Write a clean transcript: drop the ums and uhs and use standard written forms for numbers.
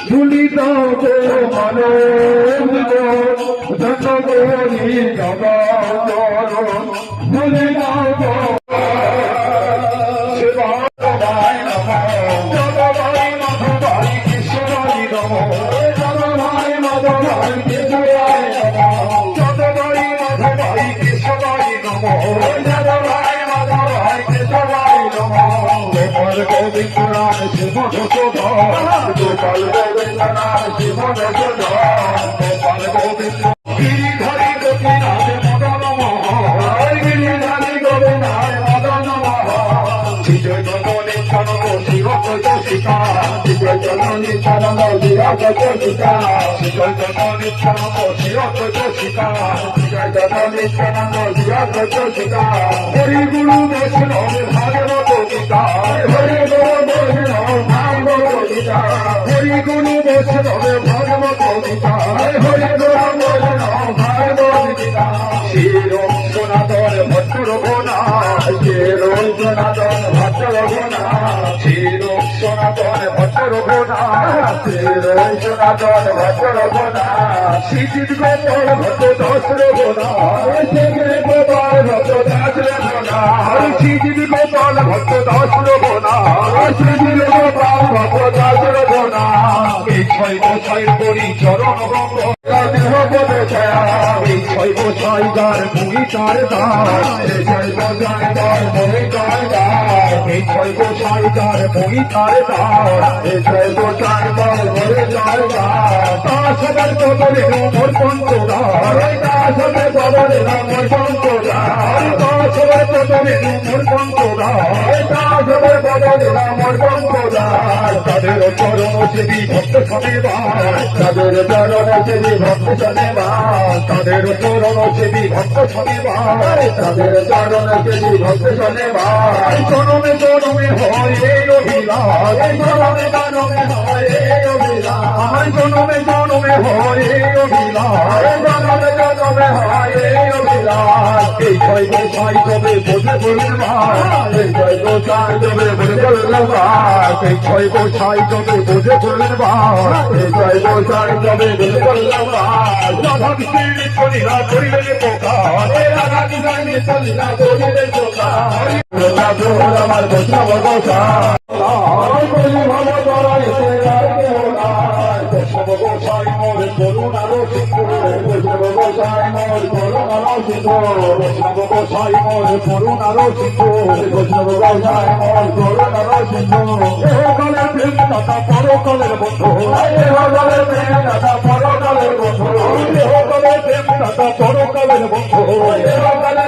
ধুলিত মানে জনগণী জগা ধুলিত গোবিন্দ রাম শিব গোপাল গোবিন্দ রাম শিব গোপাল গোবিন্দ গিরিধারী গোপীনাথ মদন মোহন গিরিধারী গোপীনাথ মদন মোহন শ্রীচৈতন্য নিত্যানন্দ শিব প্রতিষ্ঠা শ্রীচৈতন্য নিত্যানন্দ শিব প্রতিষ্ঠা শ্রীচৈতন্য নিত্যানন্দ শিব প্রতিষ্ঠা শ্রীচৈতন্য নিত্যানন্দ শিব প্রতিষ্ঠা হরি গুরু বৈষ্ণব ভাগবত গীতা হরি গুরু বৈষ্ণব ভাগবত গীতা হরি গুরু বৈষ্ণব ভাগবত গীতা হরি গুরু বৈষ্ণব ভাগবত গীতা শিরম সনাতন ভট্ট রঘুনা শিরম সনাতন ভট্ট রঘুনা শিরম সনাতন ভট্ট রঘুনা শিরম সনাতন ভট্ট রঘুনা শ্রীজিৎ গোপাল ভট্ট দাস রঘুনা শ্রীজিৎ গোপাল ভট্ট দাস রঘুনা শ্রীজিৎ গোপাল ভট্ট দাস রঘুনা শ্রীজিৎ গোপাল ভট্ট দাস রঘুনা এই ছয় বছর করি চরণ গঙ্গ দেহ বলে ছায়া এই ছয় বছর গার মুই তার দাস এই ছয় বছর গার মুই তার দাস এই ছয় বছর গার মুই তার দাস এই ছয় বছর গার মুই তার দাস তাসবের বদলে মোর পঞ্চদার তাসবের বদলে মোর পঞ্চদার তাসবের বদলে মোর পঞ্চদার তাসবের বদলে মোর পঞ্চদার তাদের চরণ সেবী ভক্ত শনিবার তাদের চরণ সেবী ভক্ত শনিবার তাদের চরণ সেবী ভক্ত শনিবার তাদের চরণ সেবী ভক্ত শনিবার জনমে জনমে হয় এই অভিলাষ জনমে জনমে হয় এই অভিলাষ জনমে জনমে হয় এই অভিলাষ জনমে জনমে হয় এই অভিলাষ এই ছয় গোসাই তবে বোঝে বলবার এই ছয় গোসাই তবে বোঝে বলবার এই ছয় গোসাই তবে বোঝে বলবার এই ছয় গোসাই তবে বোঝে বলবার রাধা কৃষ্ণ চলিলা করিলেন পোকা রাধা কৃষ্ণ চলিলা করিলেন পোকা আমার বৈষ্ণব গোসাই বলি ভালো করাই বৈষ্ণব গোসাই মোর করুণার সিন্ধু বৈষ্ণব গোসাই মোর করুণার সিন্ধু বৈষ্ণব গোসাই মোর করুণার সিন্ধু বৈষ্ণব গোসাই মোর করুণার সিন্ধু এহকালের প্রেম দাতা পরকালের বন্ধু এহকালের প্রেম দাতা পরকালের বন্ধু এহকালের প্রেম দাতা পরকালের বন্ধু এহকালের